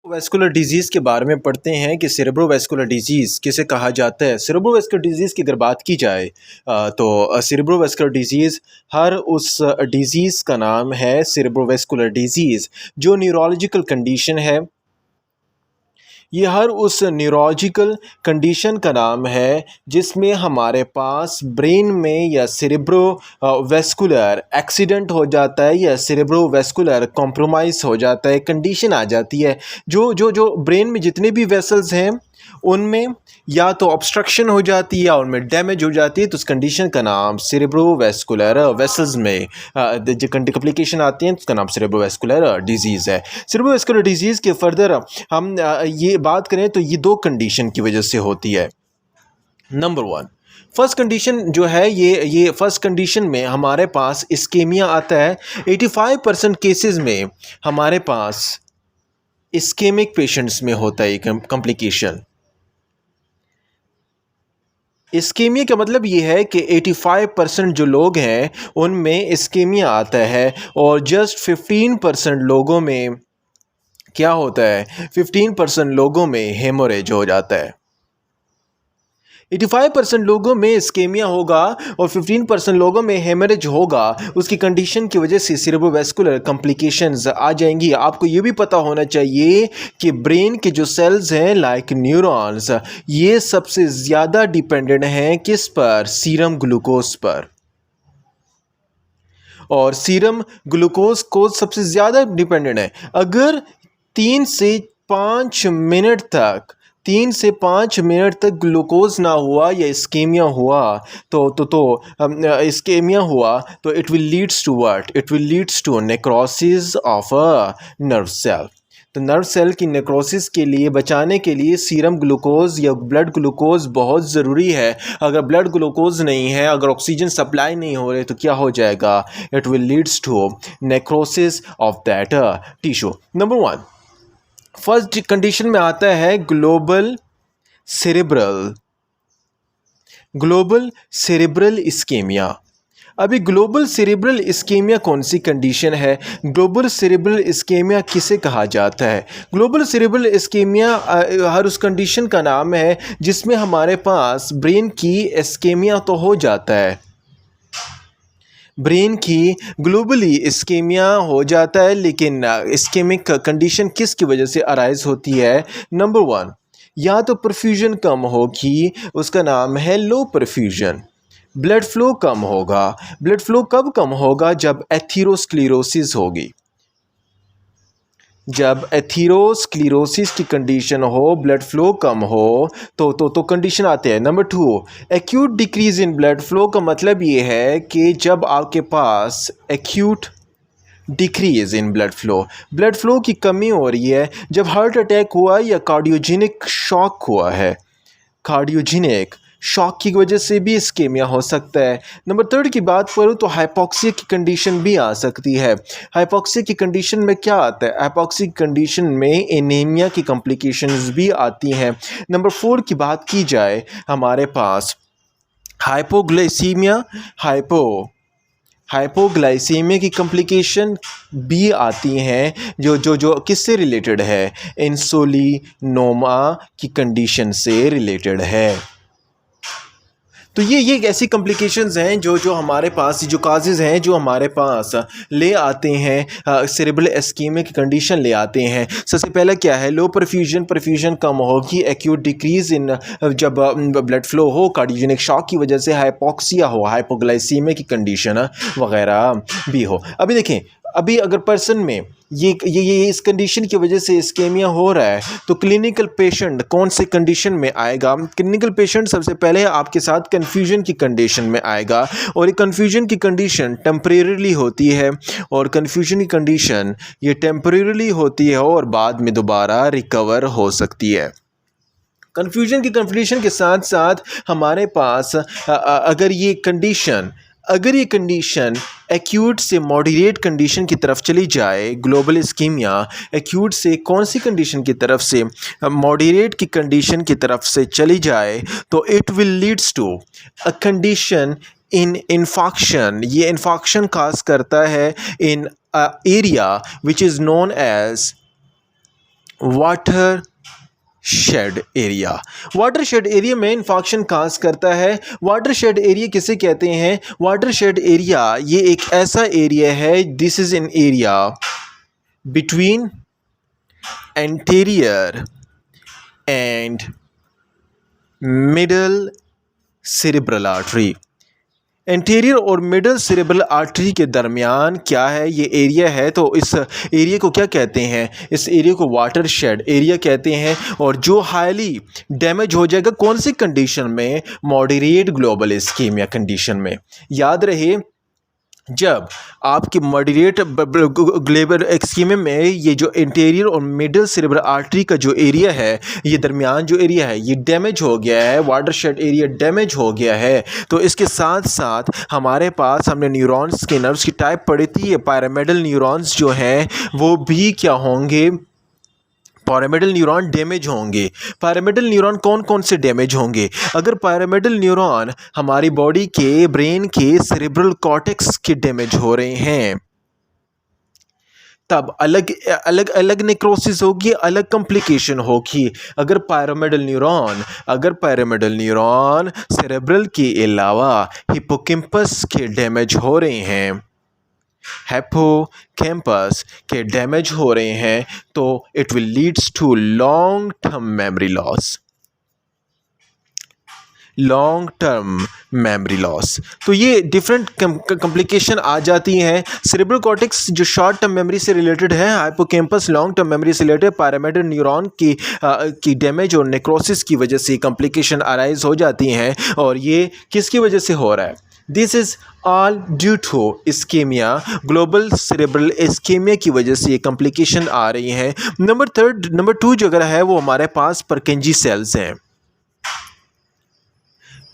Vascular disease के बारे में पढ़ते हैं कि सेरेब्रोवैस्कुलर डिजीज़ किसे कहा जाता है। सेरेब्रोवैस्कुलर डिजीज़ की अगर बात की जाए तो सेरेब्रोवैस्कुलर डिजीज़ हर उस डिजीज़ का नाम है सेरेब्रोवैस्कुलर डिजीज़ जो न्यूरोलॉजिकल कंडीशन है। ये हर उस न्यूरोलॉजिकल कंडीशन का नाम है जिसमें हमारे पास ब्रेन में या वेस्कुलर एक्सीडेंट हो जाता है या सेरेब्रोवैस्कुलर कॉम्प्रोमाइज़ हो जाता है, कंडीशन आ जाती है। जो ब्रेन में जितने भी वेसल्स हैं उनमें या तो ऑब्स्ट्रक्शन हो जाती है या उनमें डैमेज हो जाती है, तो उस कंडीशन का नाम सेरेब्रोवैस्कुलर वेसल्स में जो कॉम्प्लिकेशन आती हैं तो उसका नाम सेरेब्रोवैस्कुलर डिजीज़ है। सेरेब्रोवैस्कुलर डिजीज़ के फर्दर हम ये बात करें तो ये दो कंडीशन की वजह से होती है। नंबर वन, फर्स्ट कंडीशन जो है ये फर्स्ट कंडीशन में हमारे पास इस्केमिया आता है। 85% केसेस में हमारे पास इस्केमिक पेशेंट्स में होता है ये कॉम्प्लिकेशन। इस्केमिया का मतलब ये है कि 85% जो लोग हैं उनमें इस्केमिया आता है और जस्ट 15% लोगों में क्या होता है, 15% लोगों में हेमोरेज हो जाता है। 85% लोगों में इस्केमिया होगा और 15% लोगों में हेमरेज होगा। उसकी कंडीशन की वजह से सेरेब्रोवैस्कुलर कॉम्प्लिकेशंस आ जाएंगी। आपको ये भी पता होना चाहिए कि ब्रेन के जो सेल्स हैं लाइक न्यूरॉन्स, ये सबसे ज़्यादा डिपेंडेंट हैं किस पर, सीरम ग्लूकोज पर। और सीरम ग्लूकोज को सबसे ज़्यादा डिपेंडेंट है। अगर 3 से 5 मिनट तक 3 से 5 मिनट तक ग्लूकोज ना हुआ या इस्केमिया हुआ इस्केमिया हुआ तो it will leads to what, it will leads to necrosis of a nerve cell. तो नर्व सेल की नेक्रोसिस के लिए बचाने के लिए सीरम ग्लूकोज या ब्लड ग्लूकोज बहुत ज़रूरी है। अगर ब्लड ग्लूकोज नहीं है, अगर ऑक्सीजन सप्लाई नहीं हो रही तो क्या हो जाएगा, it will leads to necrosis of that tissue. Number one, first condition में आता है ग्लोबल सेरेब्रल इस्केमिया। अभी ग्लोबल सेरेब्रल इस्केमिया कौन सी कंडीशन है, ग्लोबल सेरेब्रल इस्केमिया किसे कहा जाता है? ग्लोबल सेरेब्रल इस्केमिया हर उस कंडीशन का नाम है जिसमें हमारे पास ब्रेन की इस्केमिया तो हो जाता है, ब्रेन की ग्लोबली इस्केमिया हो जाता है, लेकिन इस्केमिक कंडीशन किसकी वजह से अराइज होती है? नंबर वन, या तो परफ्यूजन कम होगी, उसका नाम है लो परफ्यूजन। ब्लड फ्लो कम होगा। ब्लड फ्लो कब कम होगा? जब एथीरोस्क्लेरोसिस होगी। जब एथीरोस्क्लेरोसिस की कंडीशन हो, ब्लड फ्लो कम हो तो कंडीशन आते हैं। Number two, acute decrease in blood flow का मतलब ये है कि जब आपके पास acute decrease in blood flow की कमी हो रही है, जब हार्ट अटैक हुआ या कार्डियोजेनिक शॉक हुआ है, कार्डियोजेनिक शॉक की वजह से भी इस्केमिया हो सकता है। नंबर थर्ड की बात करूँ तो हाइपोक्सिया की कंडीशन भी आ सकती है। हाइपोक्सिया की कंडीशन में क्या आता है? हाइपोक्सिया की कंडीशन में एनीमिया की कॉम्प्लिकेशंस भी आती हैं। नंबर फोर की बात की जाए, हमारे पास हाइपोग्लाइसीमिया हाइपोग्लाइसीमिया की कॉम्प्लिकेशन भी आती हैं जो जो जो किससे रिलेटेड है? इंसुलिनोमा की कंडीशन से रिलेटेड है। तो ये ऐसी कॉम्प्लिकेशंस हैं जो हमारे पास, जो काजेज़ हैं जो हमारे पास ले आते हैं सेरेब्रल इस्केमिया की कंडीशन ले आते हैं। सबसे पहला क्या है? लो परफ्यूजन कम होगी, एक्यूट डिक्रीज़ इन जब ब्लड फ्लो हो, कार्डियोजेनिक शॉक की वजह से हाइपोक्सिया हो, हाइपोग्लाइसीमिया की कंडीशन वगैरह भी हो। अभी देखें, अभी अगर पर्सन में ये इस कंडीशन की वजह से इस्केमिया हो रहा है तो क्लिनिकल पेशेंट कौन से कंडीशन में आएगा? क्लिनिकल पेशेंट सबसे पहले आपके साथ कन्फ्यूजन की कंडीशन में आएगा, और ये कन्फ्यूजन की कंडीशन टेम्परेरीली होती है, और कन्फ्यूजन की कंडीशन ये टेम्परेरीली होती है और बाद में दोबारा रिकवर हो सकती है। कन्फ्यूजन की कंडीशन के साथ साथ हमारे पास अगर ये कंडीशन एक्यूट से मॉडरेट कंडीशन की तरफ चली जाए, ग्लोबल इस्केमिया एक्यूट से कौन सी कंडीशन की तरफ से, मॉडरेट की कंडीशन की तरफ से चली जाए, तो it will leads to a condition in infarction. ये इन्फॉक्शन काज करता है in area which is known as water shed area. Water shed area में इन्फेक्शन काज करता है। वाटर शेड एरिया किसे कहते हैं? वाटर शेड एरिया ये एक ऐसा एरिया है, this is an area between anterior and middle cerebral artery. Anterior और मिडल सेरेब्रल आर्टरी के दरमियान क्या है? ये एरिया है। तो इस एरिया को क्या कहते हैं? इस एरिया को वाटर शेड एरिया कहते हैं। और जो हाईली डैमेज हो जाएगा कौन सी कंडीशन में? मॉडरेट ग्लोबल इस्कीमिया कंडीशन में। याद रहे, जब आपकी मॉडरेट ग्लोबल इस्कीमिया में ये जो इंटीरियर और मिडल सेरेब्रल आर्टरी का जो एरिया है, ये दरमियान जो एरिया है, ये डैमेज हो गया है, वाटरशेड एरिया डैमेज हो गया है, तो इसके साथ साथ हमारे पास हमने न्यूरॉन्स के नर्व्स की टाइप पढ़ी थी। ये पैरामिडल न्यूरॉन्स जो हैं वो भी क्या होंगे? पैरामिडल न्यूरॉन डैमेज होंगे। पैरामिडल न्यूरॉन कौन कौन से डैमेज होंगे? अगर पैरामिडल न्यूरॉन हमारी बॉडी के ब्रेन के सेरेब्रल कॉर्टेक्स के डैमेज हो रहे हैं, तब अलग अलग अलग नेक्रोसिस होगी, अलग कॉम्प्लिकेशन होगी। अगर पैरामिडल न्यूरॉन सेरेब्रल के अलावा हिप्पोकैम्पस के डैमेज हो रहे हैं, हिप्पोकैम्पस के डैमेज हो रहे हैं, तो it will leads to long term memory loss. Long term memory loss, तो ये डिफरेंट कॉम्प्लिकेशन आ जाती हैं। सेरेब्रल कॉर्टेक्स जो शॉर्ट टर्म मेमोरी से रिलेटेड है, हिप्पोकैम्पस लॉन्ग टर्म मेमोरी से रिलेटेड, पैरामिडल न्यूरॉन की डैमेज और नेक्रोसिस की वजह से कॉम्प्लिकेशन अराइज हो जाती हैं। और ये किसकी वजह से हो रहा है? This is all due to ischaemia, global cerebral ischaemia की वजह से ये कॉम्प्लिकेशन आ रही हैं। नंबर 2 जो अगर है वो हमारे पास परकिंजी सेल्स हैं।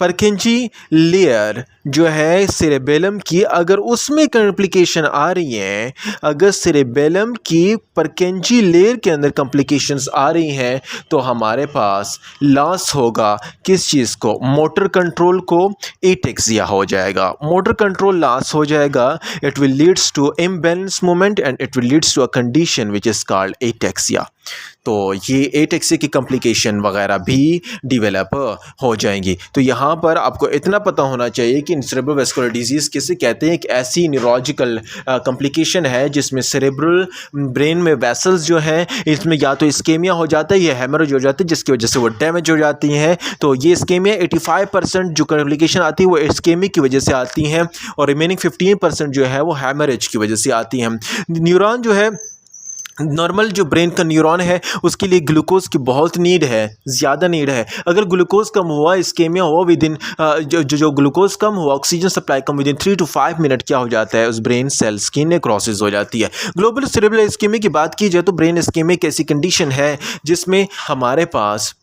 परकिंजी लेयर जो है सेरेबेलम की, अगर उसमें कॉम्प्लिकेशन आ रही हैं, अगर सेरेबेलम की परकिंजी लेयर के अंदर कॉम्प्लिकेशंस आ रही हैं, तो हमारे पास लॉस होगा किस चीज़ को? मोटर कंट्रोल को। एटेक्सिया हो जाएगा, मोटर कंट्रोल लॉस हो जाएगा। It will leads to imbalance movement and it will leads to a condition which is called ataxia. तो ये एटेक्सिया की कॉम्प्लिकेशन वगैरह भी डिवेलप हो जाएंगी। तो यहाँ पर आपको इतना पता होना चाहिए कि सेरेब्रल वेस्कुलर डिजीज़ किसे कहते हैं? एक ऐसी न्यूरोलॉजिकल कॉम्प्लिकेशन है जिसमें सेरेब्रल ब्रेन में वेसल्स जो हैं, इसमें या तो इस्केमिया हो जाता है या हेमरेज हो जाती है, जिसकी वजह से वो डैमेज हो जाती हैं। तो ये इस्केमिया 85% जो कॉम्प्लिकेशन आती है वो इस्केमिया की वजह से आती हैं, और रिमेनिंग 15% जो है वो हेमरेज की वजह से आती हैं। न्यूरॉन जो है, नॉर्मल जो ब्रेन का न्यूरॉन है उसके लिए ग्लूकोज की बहुत नीड है, ज़्यादा नीड है। अगर ग्लूकोज कम हुआ, इस्केमिया हुआ, विद इन जो ग्लूकोज कम हुआ, oxygen supply come, with in 3 to 5 minute क्या हो जाता है? उस ब्रेन सेल्स की नेक्रोसिस हो जाती है। ग्लोबल सेरेब्रल इस्केमिया की बात की जाए तो ब्रेन इस्केमिया एक ऐसी कंडीशन है जिसमें हमारे पास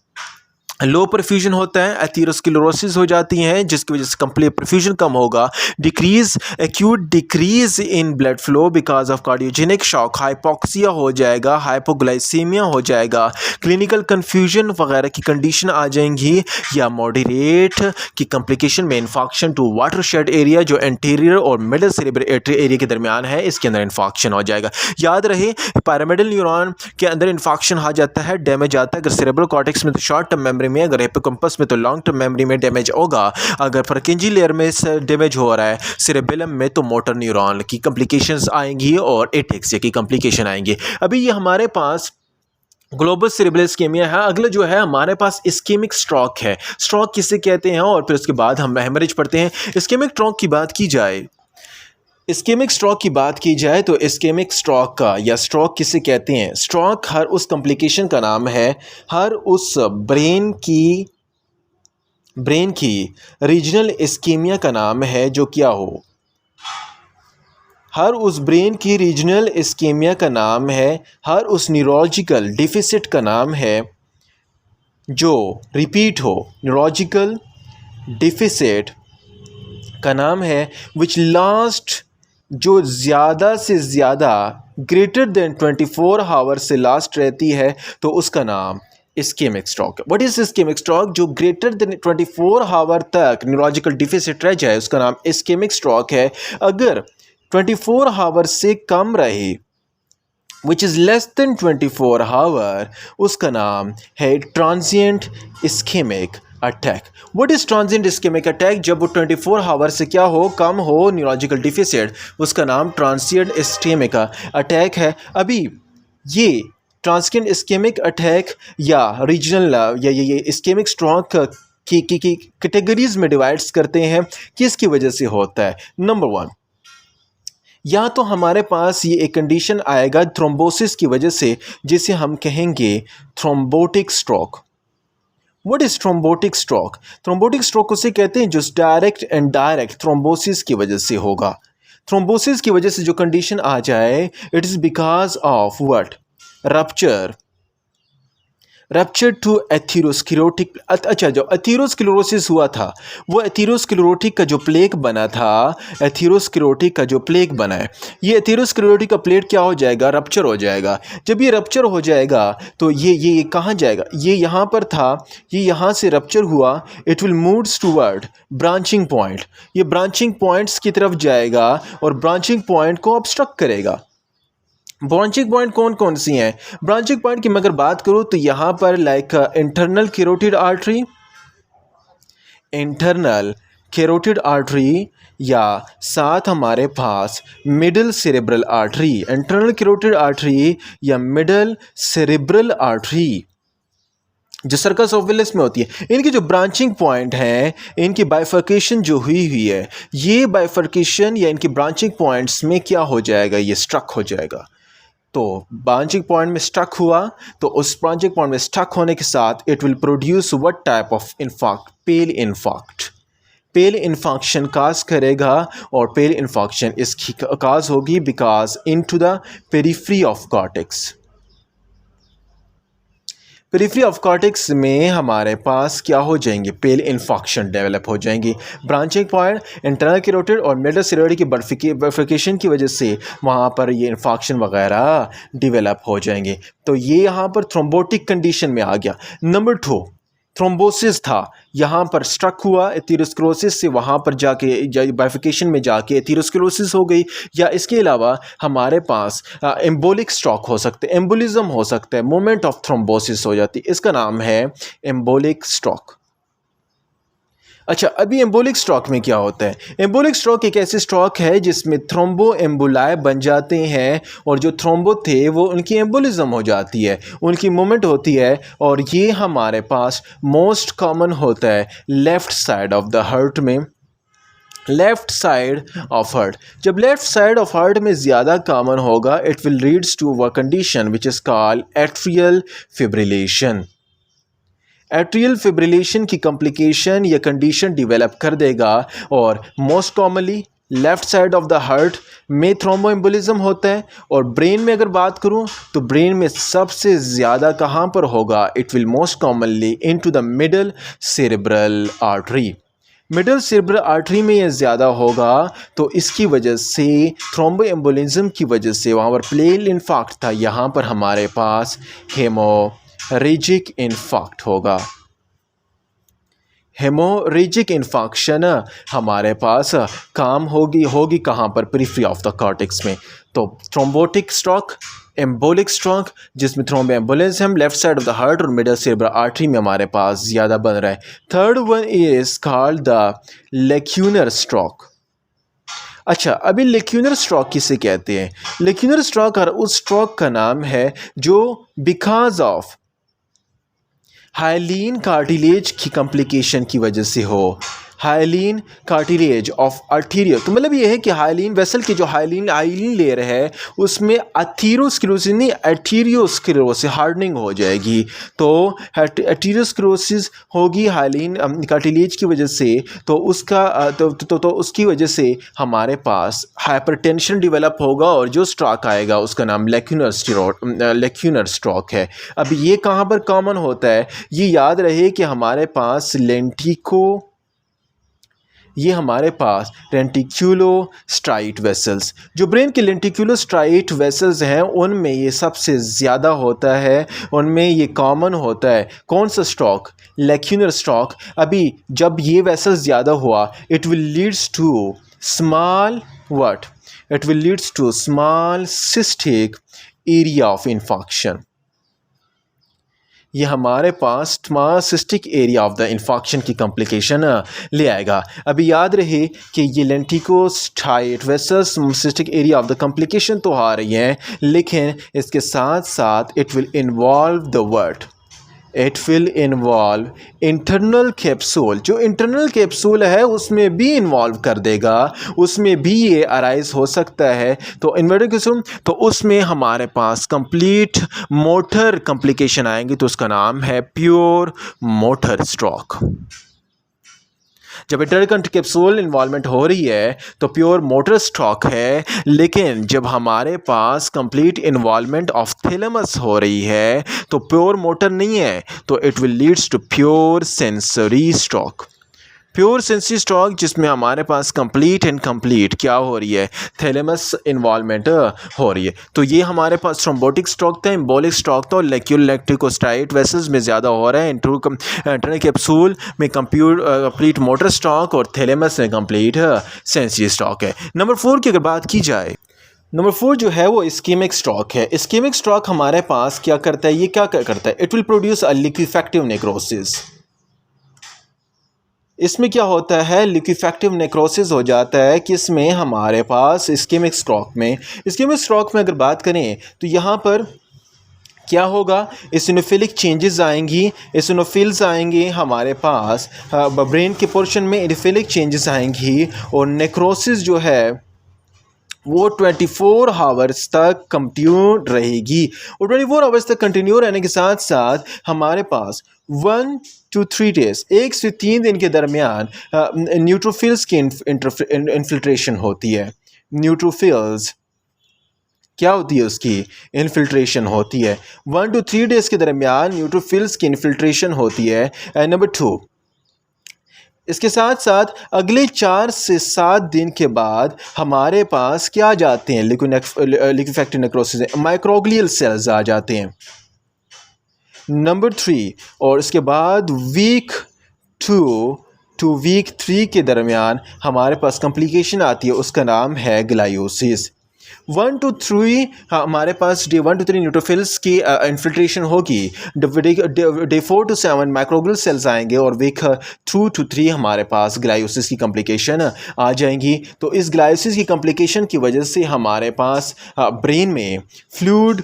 लो परफ्यूजन होता है, एथेरोस्क्लेरोसिस हो जाती हैं, जिसकी वजह से कंप्लीट परफ्यूजन कम होगा, acute decrease in blood flow because of cardiogenic shock, hypoxia हो जाएगा, हाइपोग्लाइसीमिया हो जाएगा, क्लिनिकल कन्फ्यूजन वगैरह की कंडीशन आ जाएंगी, या मॉडरेट की कॉम्प्लिकेशन में इन्फेक्शन टू वाटरशेड एरिया जो एंटीरियर और मिडल सेरेब्रल एरिया के दरमियान है, इसके अंदर इन्फेक्शन हो जाएगा। याद रहे, पैरामिडल न्यूरॉन के अंदर इन्फेक्शन आ जाता है, डैमेज आता है। अगर सेरेब्रल कॉर्टेक्स में तो शॉर्ट टर्म मेमोरी में, अगर हिप्पोकैम्पस में तो लॉन्ग टर्म मेमोरी में डैमेज होगा। अगर परकिंजी लेयर में डैमेज हो रहा है सेरेबेलम में, तो मोटर न्यूरॉन की कॉम्प्लिकेशंस आएंगी और एटेक्सिया की कॉम्प्लिकेशन आएंगी। अभी ये हमारे पास ग्लोबल सेरेब्रल इस्केमिया है। अगला जो है हमारे पास इस्केमिक स्ट्रोक है। स्ट्रोक किसे कहते हैं? और फिर उसके बाद हम हेमरेज पढ़ते हैं। इस्केमिक स्ट्रोक की बात की जाए, इस्केमिक स्ट्रोक की बात की जाए तो इस्केमिक स्ट्रोक का या स्ट्रोक किसे कहते हैं? स्ट्रोक हर उस कॉम्प्लिकेशन का नाम है, हर उस ब्रेन की रीजनल इस्केमिया का नाम है जो क्या हो, हर उस ब्रेन की रीजनल इस्केमिया का नाम है, हर उस न्यूरोलॉजिकल डिफिसिट का नाम है जो रिपीट हो। न्यूरोलॉजिकल डिफिसिट का नाम है विच लास्ट, जो ज़्यादा से ज़्यादा ग्रेटर देन 24 आवर्स से लास्ट रहती है, तो उसका नाम इस्केमिक स्ट्रोक है। What is ischaemic stroke? जो ग्रेटर देन 24 आवर तक न्यूरोलॉजिकल डिफिसिट रह जाए उसका नाम इस्केमिक स्ट्रोक है। अगर 24 आवर से कम रहे which is less than 24 hour, उसका नाम है transient ischaemic attack. What is transient ischaemic attack? जब वो 24 आवर से क्या हो, कम हो न्यूरोलॉजिकल डिफिसिट, उसका नाम ट्रांजिएंट इस्केमिक अटैक है। अभी ये ट्रांजिएंट इस्केमिक अटैक या रीजनल या ये इस्केमिक स्ट्रोक की कैटेगरीज में डिवाइड्स करते हैं, किसकी वजह से होता है। नंबर 1, या तो हमारे पास ये एक कंडीशन आएगा थ्रोम्बोसिस की वजह से, जिसे हम कहेंगे thrombotic stroke. What is thrombotic stroke? Thrombotic stroke उसे कहते हैं जो डायरेक्ट एंड डायरेक्ट थ्रोम्बोसिस की वजह से होगा। थ्रोम्बोसिस की वजह से जो कंडीशन आ जाए, it is because of what? Rupture to atherosclerotic. अच्छा, जो एथेरोस्क्लेरोसिस हुआ था, वो एथेरोस्क्लेरोटिक का जो प्लेक बना था, एथेरोस्क्लेरोटिक का जो प्लेक बना है, ये एथेरोस्क्लेरोटिक का प्लेट क्या हो जाएगा? रप्चर हो जाएगा। जब ये रप्चर हो जाएगा तो ये कहाँ जाएगा? ये यहाँ पर था, ये यहाँ से रप्चर हुआ, it will moves toward branching point. ये ब्रांचिंग पॉइंट्स की तरफ जाएगा और ब्रांचिंग पॉइंट को ऑब्स्ट्रक्ट करेगा। ब्रांचिंग पॉइंट कौन कौन सी हैं? ब्रांचिंग पॉइंट की मैं अगर बात करूँ तो यहाँ पर लाइक इंटरनल कैरोटिड आर्टरी, या साथ हमारे पास middle cerebral artery. Internal carotid artery या मिडल सेरेब्रल आर्टरी जो सर्कस ऑफ विलिस में होती है, इनकी जो ब्रांचिंग पॉइंट हैं, इनकी बाइफर्केशन जो हुई है, ये बाइफर्केशन या इनकी ब्रांचिंग पॉइंट्स में क्या हो जाएगा? ये स्ट्रक हो जाएगा। तो ब्रांचिंग पॉइंट में स्टक हुआ, तो उस ब्रांचिंग पॉइंट में स्टक होने के साथ it will produce what type of infarct? Pale infarct. Pale infarction cause करेगा, और पेल इन्फाक्शन इसकी काज होगी because into the periphery of cortex. Periphery of cortex में हमारे पास क्या हो जाएंगे? पेल इन्फाक्शन डेवलप हो जाएंगी। ब्रांचिंग पॉइंट इंटरनल कैरोटिड और मिडल सेरेब्रल की बाइफर्केशन की वजह से वहाँ पर ये इन्फाक्शन वगैरह डेवलप हो जाएंगे। तो ये यहाँ पर थ्रोम्बोटिक कंडीशन में आ गया। नंबर 2, थ्रोम्बोसिस था, यहाँ पर स्ट्रक हुआ एथेरोस्क्लेरोसिस से, वहाँ पर जाके बाइफिकेशन में जाके एथेरोस्क्लेरोसिस हो गई। या इसके अलावा हमारे पास एम्बोलिक स्ट्रोक हो सकते, एम्बोलिज्म हो सकता है, मोमेंट ऑफ थ्रोम्बोसिस हो जाती है, इसका नाम है एम्बोलिक स्ट्रोक। अच्छा, अभी एम्बोलिक स्ट्रोक में क्या होता है? एम्बोलिक स्ट्रोक एक ऐसी स्ट्रोक है जिसमें थ्रोम्बो एम्बुलाए बन जाते हैं, और जो थ्रोम्बो थे वो उनकी एम्बोलिज्म हो जाती है, उनकी मूवमेंट होती है, और ये हमारे पास मोस्ट कॉमन होता है left side of the heart में। लेफ़्ट साइड ऑफ हार्ट, जब लेफ़्ट साइड ऑफ हार्ट में ज़्यादा कॉमन होगा, it will leads to a condition which is called atrial fibrillation. Atrial fibrillation की कॉम्प्लिकेशन या कंडीशन डेवलप कर देगा, और most commonly left side of the heart में थ्रोम्बोएम्बोलिज्म होता है। और ब्रेन में अगर बात करूं तो ब्रेन में सबसे ज़्यादा कहाँ पर होगा? It will most commonly into the middle cerebral artery. Middle cerebral artery में ये ज़्यादा होगा, तो इसकी वजह से थ्रोम्बोएम्बोलिज्म की वजह से वहाँ पर प्लेन इन्फाक्ट था, यहाँ पर हमारे पास हेमोरेजिक इन्फाक्ट होगा। हेमोरेजिक इन्फाक्शन हमारे पास काम होगी कहाँ पर? पेरिफेरी ऑफ द कॉर्टेक्स में। तो थ्रोम्बोटिक स्ट्रोक, एम्बोलिक स्ट्रोक जिसमें thromboembolism left side of the heart और मिडल सेरेब्रल आर्टरी में हमारे पास ज़्यादा बन रहा है। Third one is called the lacunar stroke. अच्छा, अभी लेक्यूनर स्ट्रोक किसे कहते हैं? लेक्यूनर स्ट्रोक और उस स्ट्रोक का नाम है जो बिकॉज ऑफ हाइलीन कार्टिलेज की कॉम्प्लिकेशन की वजह से हो। हाइलीन कार्टिलेज ऑफ आर्टीरियल, तो मतलब ये है कि हाइलीन वेसल की जो हाइलीन लेयर है उसमें एथेरोस्क्लेरोसिस नहीं, एर्टिरियोस्क्लेरोसिस हार्डनिंग हो जाएगी। तो एर्टिरियोस्क्लेरोसिस होगी हाइलीन कार्टिलेज की वजह से, तो उसका तो उसकी वजह से हमारे पास हाइपरटेंशन डेवलप होगा, और जो स्ट्रोक आएगा उसका नाम लेक्यूनर स्ट्रोक है। अब ये कहाँ पर कॉमन होता है? ये याद रहे कि हमारे पास ये हमारे पास लेंटिक्यूलोस्ट्राइट वेसल्स, जो ब्रेन के लेंटिक्यूलोस्ट्राइट वेसल्स हैं उनमें ये सबसे ज़्यादा होता है, उनमें ये कॉमन होता है। कौन सा स्ट्रोक? Lacunar stroke. अभी जब ये वेसल्स ज़्यादा हुआ, it will leads to small what? It will leads to small cystic area of infarction. ये हमारे पास cystic area of the infarction की कॉम्प्लिकेशन ले आएगा। अभी याद रहे कि ये लेंटिकोस्टाइट वेसस cystic area of the complication तो आ रही हैं, लेकिन इसके साथ साथ it will involve internal capsule. जो इंटरनल कैप्सूल है उसमें भी इन्वॉल्व कर देगा, उसमें भी ये अराइज हो सकता है। तो इन्वर्टेड कैप्सूल, तो उसमें हमारे पास कंप्लीट मोटर कॉम्प्लिकेशन आएंगी, तो उसका नाम है प्योर मोटर स्ट्रोक। जब इंटरनल कैप्सूल इन्वॉल्वमेंट हो रही है तो प्योर मोटर स्ट्रोक है, लेकिन जब हमारे पास कंप्लीट इन्वॉल्वमेंट ऑफ थैलेमस हो रही है तो प्योर मोटर नहीं है, तो it will leads to pure sensory stroke. Pure sensory stroke जिसमें हमारे पास कंप्लीट एंड कंप्लीट क्या हो रही है, थैलेमस इन्वॉल्वमेंट हो रही है। तो ये हमारे पास थ्रोम्बोटिक स्ट्रोक था, एम्बोलिक स्ट्रोक था, और लेंटिकोस्टाइट वेसल्स में ज़्यादा हो रहा है। इंटरनल कैप्सूल में कंप्लीट मोटर स्ट्रोक और थैलेमस में कंप्लीट सेंसरी स्ट्रोक है। नंबर 4 की अगर बात की जाए, नंबर 4 जो है वो इस्केमिक स्ट्रोक है। इस्केमिक स्ट्रोक हमारे पास क्या करता है, ये क्या करता है, it will produce a लिक्विफेक्टिव necrosis. इसमें क्या होता है, लिक्विफेक्टिव नेक्रोसिस हो जाता है कि इसमें हमारे पास इस्केमिक स्ट्रोक में अगर बात करें तो यहाँ पर क्या होगा, इसिनोफिलिक चेंजेस आएंगी, इसिनोफिल्स आएंगे हमारे पास ब्रेन के पोर्शन में, इनफिलिक चेंजेस आएंगी, और नेक्रोसिस जो है वो 24 आवर्स तक कंटिन्यू रहेगी। और 24 आवर्स तक कंटिन्यू रहने के साथ साथ हमारे पास 1 to 3 डेज, 1 से 3 दिन के दरमियान न्यूट्रोफिल्स की इन्फिल्ट्रेशन होती है। न्यूट्रोफिल्स क्या होती है, उसकी इन्फिल्ट्रेशन होती है। 1 to 3 डेज के दरमियान न्यूट्रोफिल्स की इन्फिल्ट्रेशन होती है। नंबर 2, इसके साथ साथ अगले 4 से 7 दिन के बाद हमारे पास क्या आ जाते हैं, लिक्विफेक्टिव नेक्रोसिस, माइक्रोग्लियल सेल्स आ जाते हैं। नंबर 3, और इसके बाद वीक 2 to वीक 3 के दरमियान हमारे पास कॉम्प्लिकेशन आती है, उसका नाम है ग्लायोसिस। 1 to 3 हमारे पास डे 1 to 3 न्यूट्रोफिल्स की इन्फिल्ट्रेशन होगी। डे 4 to 7 माइक्रोग्लियल सेल्स आएंगे, और वीक 2 to 3 हमारे पास ग्लायोसिस की कॉम्प्लिकेशन आ जाएंगी। तो इस ग्लायोसिस की कॉम्प्लिकेशन की वजह से हमारे पास ब्रेन में फ्लूइड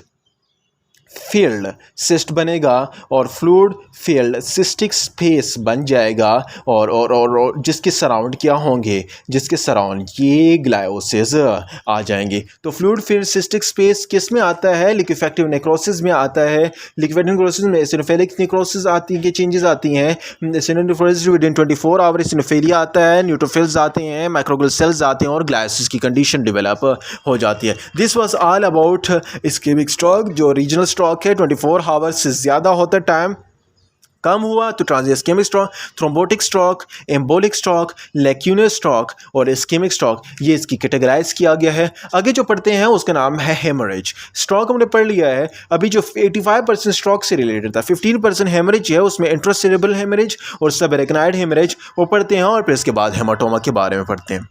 फील्ड सिस्ट बनेगा, और फ्लूइड फील्ड सिस्टिक स्पेस बन जाएगा, और जिसके सराउंड क्या होंगे, जिसके सराउंड ये ग्लायोसिस आ जाएंगे। तो फ्लूइड फील्ड सिस्टिक स्पेस किस में आता है, लिक्विफेक्टिव नेक्रोसिस में आता है। लिक्विफेक्टिव नेक्रोसिस में एसिनोफिलिक नेक्रोसिस आती है, चेंजेस आती हैं। एसिनोफिलिक विदिन 24 आवर एसिनोफिलिया आता है, न्यूट्रोफिल्स आते हैं, माइक्रोग्लियल सेल्स आते हैं, और ग्लायोसिस की कंडीशन डेवलप हो जाती है। This was all about ischaemic stroke. जो रीजनल स्ट्रोक है 24 आवर्स से ज़्यादा होता है, टाइम कम हुआ तो transient ischemic stroke, thrombotic stroke, embolic stroke, lacunar stroke और इस्केमिक स्ट्रोक, ये इसकी कैटेगराइज किया गया है। आगे जो पढ़ते हैं उसका नाम है हेमरेज। स्ट्रोक हमने पढ़ लिया है। अभी जो 85% स्ट्रोक से रिलेटेड था, 15% हेमरेज है, उसमें इंट्रासेरेब्रल हेमरेज और सबएरेक्नाइड हेमरेज वो पढ़ते हैं, और फिर इसके बाद हेमाटोमा के बारे में पढ़ते हैं।